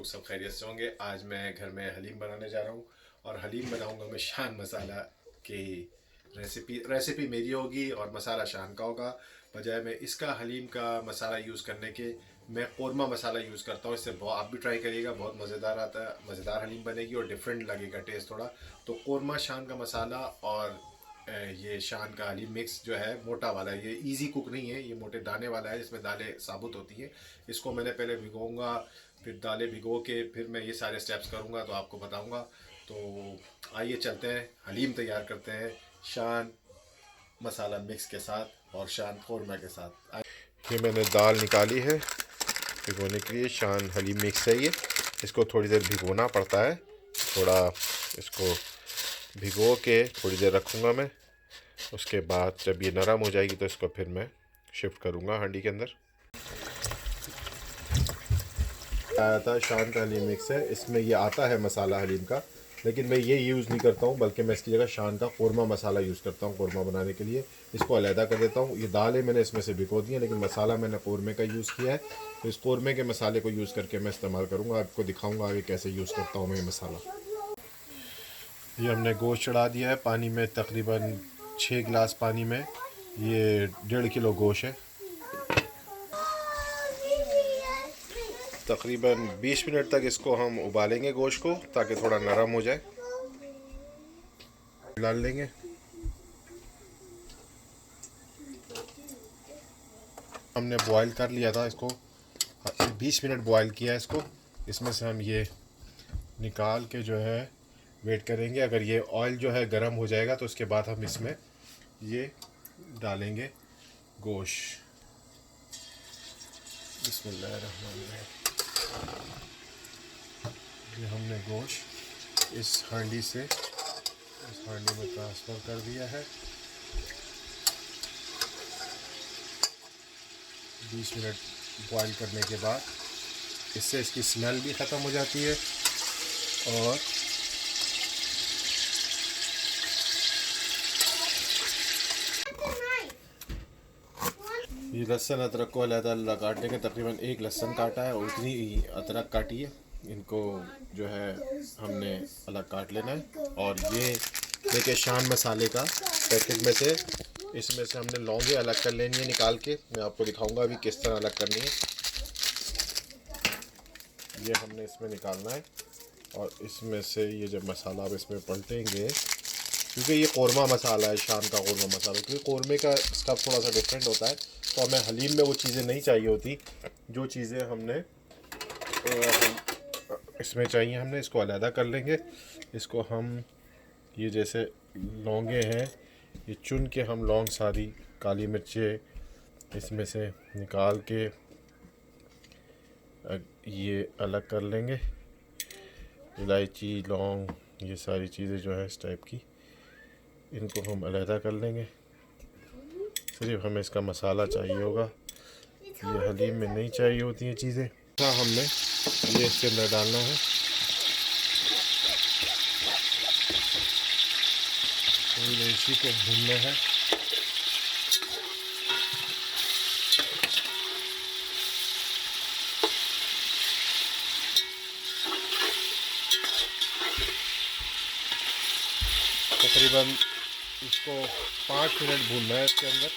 लोग सब खैरियत से होंगे। आज मैं घर में हलीम बनाने जा रहा हूँ और हलीम बनाऊँगा मैं शान मसाला की रेसिपी मेरी होगी और मसाला शान का होगा। बजाय मैं इसका हलीम का मसाला यूज़ करने के मैं कौरमा मसाला यूज़ करता हूँ। इससे बहुत आप भी ट्राई करिएगा, बहुत मज़ेदार आता है, मज़ेदार हलीम बनेगी और डिफरेंट लगेगा टेस्ट थोड़ा। तो कौरमा शान का मसाला और ये शान का हलीम मिक्स जो है मोटा वाला है, ये इजी कुक नहीं है, ये मोटे दाने वाला है जिसमें दालें साबुत होती हैं। इसको मैंने पहले भिगोऊंगा, फिर दालें भिगो के फिर मैं ये सारे स्टेप्स करूँगा तो आपको बताऊँगा। तो आइए चलते हैं हलीम तैयार करते हैं शान मसाला मिक्स के साथ और शान कौरमा के साथ। ये मैंने दाल निकाली है भिगोने के लिए। शान हलीम मिक्स है ये, इसको थोड़ी देर भिगोना पड़ता है। थोड़ा इसको भिगो के थोड़ी देर रखूँगा मैं। उसके बाद जब ये नरम हो जाएगी तो इसको फिर मैं शिफ्ट करूँगा हांडी के अंदर। आया था शान का हलीम मिक्स है, इसमें ये आता है मसाला हलीम का, लेकिन मैं ये यूज़ नहीं करता हूँ, बल्कि मैं इसकी जगह शान का कौरमा मसाला यूज़ करता हूँ कौरमा बनाने के लिए। इसको अलहदा कर देता हूँ। ये दालें मैंने इसमें से भिगो दी हैं, लेकिन मसाला मैंने कौरमे का यूज़ किया है। तो इस कौरमे के मसाले को यूज़ करके मैं इस्तेमाल करूँगा। आपको दिखाऊँगा आगे कैसे यूज़ करता हूँ मैं ये मसाला। ये हमने गोश्त चढ़ा दिया है पानी में, तकरीबन 6 गिलास पानी में। ये 1.5 किलो गोश्त है। तकरीबन 20 मिनट तक इसको हम उबालेंगे गोश्त को, ताकि थोड़ा नरम हो जाए। डाल लेंगे। हमने बॉईल कर लिया था इसको, 20 मिनट बॉईल किया है इसको। इसमें से हम ये निकाल के जो है वेट करेंगे। अगर ये ऑयल जो है गर्म हो जाएगा तो उसके बाद हम इसमें ये डालेंगे गोश्त। बिस्मिल्लाहिर्रहमानिर्रहीम। ये हमने गोश्त इस हांडी से इस हांडी में ट्रांसफ़र कर दिया है। 20 मिनट बॉईल करने के बाद इससे इसकी स्मेल भी ख़त्म हो जाती है और ये लहसुन अदरक को अलग-अलग काटने के तकरीबन 1 लहसुन काटा है और उतनी ही अदरक काटी है। इनको जो है हमने अलग काट लेना है। और ये देखिए शान मसाले का पैकेट में से इसमें से हमने लौंगे अलग कर लेनी है निकाल के। मैं आपको दिखाऊंगा अभी किस तरह अलग करनी है। ये हमने इसमें निकालना है और इसमें से ये जब मसाला आप इसमें पलटेंगे, क्योंकि ये कौरमा मसाला है, शान का कौरमा मसाला, क्योंकि कौरमे का स्टफ़ थोड़ा सा डिफरेंट होता है, तो हमें हलीम में वो चीज़ें नहीं चाहिए होती जो चीज़ें हमने इसमें चाहिए। हमने इसको अलहदा कर लेंगे। इसको हम ये जैसे लौंगे हैं, ये चुन के हम लौंग सारी काली मिर्चें इसमें से निकाल के ये अलग कर लेंगे। इलायची, लौंग, ये सारी चीज़ें जो है इस टाइप की, इनको हम अलहदा कर लेंगे। सिर्फ हमें इसका मसाला चाहिए होगा, ये हलीम में नहीं चाहिए होती हैं चीज़ें। हमने ये इसके अंदर डालना है। इसी को भूनना है। तकरीबन इसको 5 मिनट भूनना है इसके अंदर।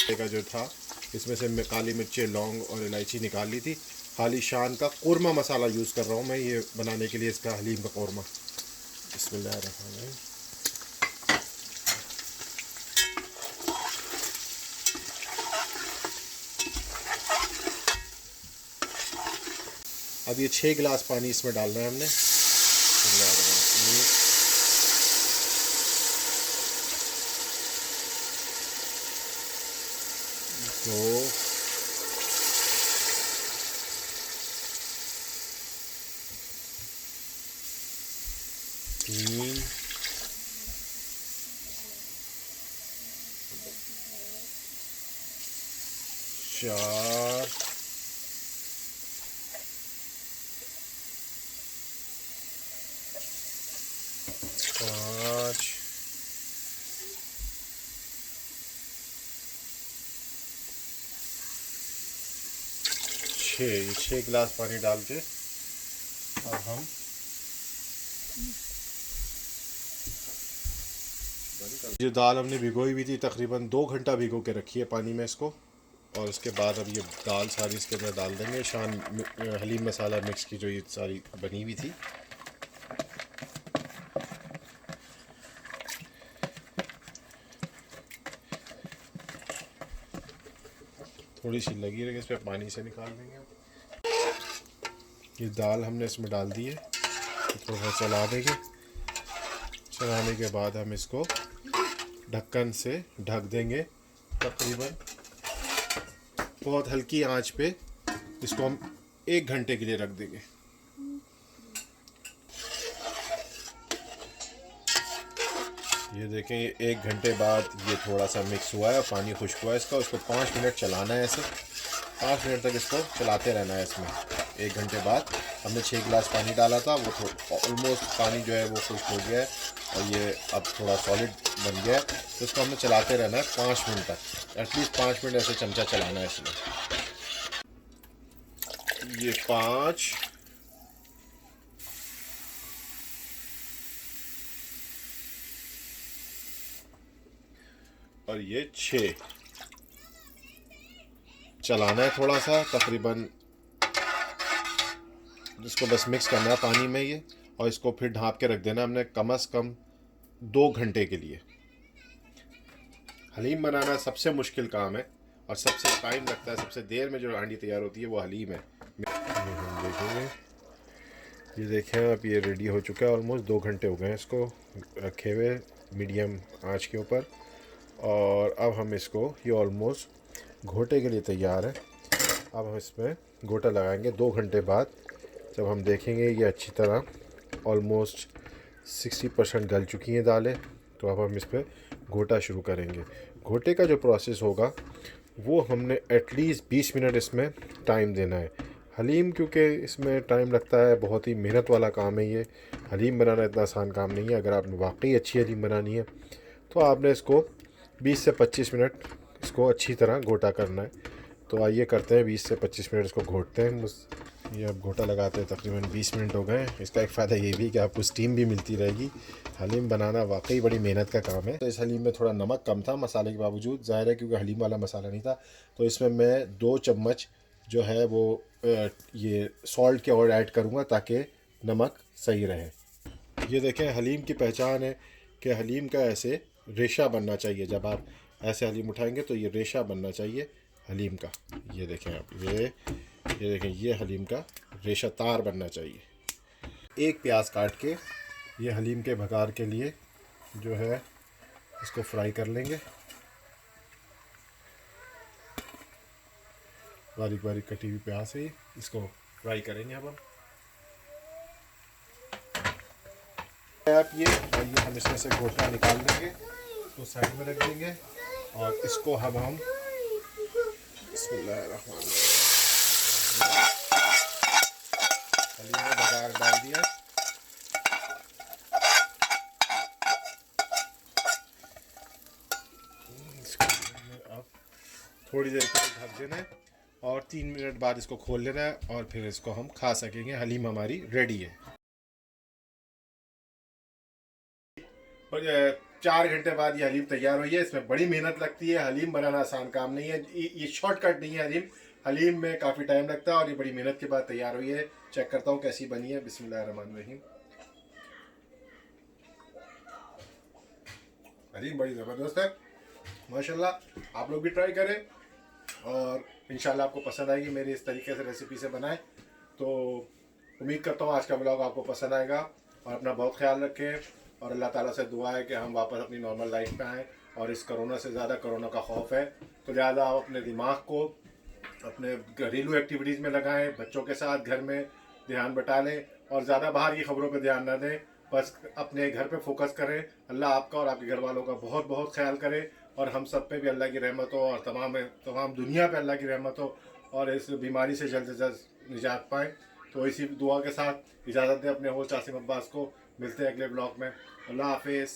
का जो था इसमें से मैं काली मिर्चें, लौंग और इलायची निकाल ली थी। खाली शान का कौरमा मसाला यूज़ कर रहा हूँ मैं ये बनाने के लिए, इसका हलीम का कौरमा। बिस्मिल्लाहिर्रहमानिर्रहीम। अब ये 6 गिलास पानी इसमें डालना है हमने। तो 3 4 5 6 छः गिलास पानी डाल के अब हम जो दाल हमने भिगोई हुई थी तकरीबन 2 घंटा भिगो के रखी है पानी में इसको, और उसके बाद अब ये दाल सारी इसके अंदर डाल देंगे। शान हलीम मसाला मिक्स की जो ये सारी बनी हुई थी, थोड़ी सी लगी रहेगी, इस पर पानी से निकाल देंगे। ये दाल हमने इसमें डाल दी है, थोड़ा चला देंगे। चलाने के बाद हम इसको ढक्कन से ढक देंगे, तकरीबन बहुत हल्की आंच पे इसको हम 1 घंटे के लिए रख देंगे। ये देखें, ये 1 घंटे बाद ये थोड़ा सा मिक्स हुआ है, पानी खुश्क हुआ है इसका। उसको 5 मिनट चलाना है, ऐसे 5 मिनट तक इसको चलाते रहना है। इसमें 1 घंटे बाद हमने 6 गिलास पानी डाला था, वो ऑलमोस्ट पानी जो है वो खुश्क हो गया है और ये अब थोड़ा सॉलिड बन गया है। तो इसको हमने चलाते रहना है 5 मिनट तक, एटलीस्ट 5 मिनट ऐसे चमचा चलाना है इसमें। ये 5 और ये 6 चलाना है थोड़ा सा, तकरीबन इसको बस मिक्स करना है पानी में ये, और इसको फिर ढाँप के रख देना हमने कम से कम 2 घंटे के लिए। हलीम बनाना सबसे मुश्किल काम है और सबसे टाइम लगता है, सबसे देर में जो हांडी तैयार होती है वो हलीम है। ये हम देखेंगे, ये देखें अब ये रेडी हो चुका है। ऑलमोस्ट 2 घंटे हो गए हैं इसको रखे हुए मीडियम आंच के ऊपर, और अब हम इसको, ये ऑलमोस्ट घोटे के लिए तैयार है। अब हम इसमें गोटा लगाएंगे 2 घंटे बाद, जब हम देखेंगे ये अच्छी तरह ऑलमोस्ट 60% गल चुकी हैं दालें, तो अब हम इस पर गोटा शुरू करेंगे। घोटे का जो प्रोसेस होगा वो हमने एटलीस्ट 20 मिनट इसमें टाइम देना है। हलीम क्योंकि इसमें टाइम लगता है, बहुत ही मेहनत वाला काम है ये। हलीम बनाना इतना आसान काम नहीं है। अगर आपने वाकई अच्छी हलीम बनानी है तो आपने इसको 20 से 25 मिनट इसको अच्छी तरह गोटा करना है। तो आइए करते हैं, 20 से 25 मिनट इसको घोटते हैं। ये अब गोटा लगाते हैं, तकरीबन 20 मिनट हो गए। इसका एक फ़ायदा ये भी कि आपको स्टीम भी मिलती रहेगी। हलीम बनाना वाकई बड़ी मेहनत का काम है। तो इस हलीम में थोड़ा नमक कम था मसाले के बावजूद, ज़ाहिर है क्योंकि हलीम वाला मसाला नहीं था। तो इसमें मैं 2 चम्मच जो है वो ये सॉल्ट के और ऐड करूँगा ताकि नमक सही रहे। ये देखें, हलीम की पहचान है कि हलीम का ऐसे रेशा बनना चाहिए। जब आप ऐसे हलीम उठाएंगे तो ये रेशा बनना चाहिए हलीम का। ये देखें आप, ये देखें, ये हलीम का रेशा तार बनना चाहिए। एक प्याज काट के ये हलीम के भगार के लिए जो है इसको फ्राई कर लेंगे। बारीक बारीक कटी हुई प्याज है, इसको फ्राई करेंगे अब हम। आप ये हम इसमें से गोटा निकाल लेंगे, तो साइड में रख देंगे, और इसको हम हलीम में बघार डाल दिया। अब थोड़ी देर के लिए ढक देना है और 3 मिनट बाद इसको खोल लेना है, और फिर इसको हम खा सकेंगे। हलीम हमारी रेडी है। और 4 घंटे बाद ये हलीम तैयार हुई है। इसमें बड़ी मेहनत लगती है, हलीम बनाना आसान काम नहीं है। ये शॉर्टकट नहीं है। हलीम में काफ़ी टाइम लगता है और ये बड़ी मेहनत के बाद तैयार हुई है। चेक करता हूँ कैसी बनी है। बिस्मिल्लाहिर्रहमानिर्रहीम। हलीम बड़ी ज़बरदस्त है माशाल्लाह। आप लोग भी ट्राई करें और इंशाल्लाह आपको पसंद आएगी। मेरी इस तरीके से रेसिपी से बनाएं। तो उम्मीद करता हूँ आज का ब्लॉग आपको पसंद आएगा, और अपना बहुत ख्याल रखें। और अल्लाह ताला से दुआ है कि हम वापस अपनी नॉर्मल लाइफ पे आएँ। और इस कोरोना से ज़्यादा कोरोना का खौफ है, तो लिहाजा आप अपने दिमाग को अपने घरेलू एक्टिविटीज़ में लगाएं, बच्चों के साथ घर में ध्यान बटा लें, और ज़्यादा बाहर की खबरों पर ध्यान न दें। बस अपने घर पे फोकस करें। अल्लाह आपका और आपके घर वालों का बहुत बहुत ख्याल करे, और हम सब पे भी अल्लाह की रहमत हो, और तमाम दुनिया पे अल्लाह की रहमत हो, और इस बीमारी से जल्द से जल्द निजात पाएँ। तो इसी दुआ के साथ इजाज़त दें अपने होस्ट आसिम अब्बास को। मिलते हैं अगले ब्लॉग में। अल्लाह हाफिज़।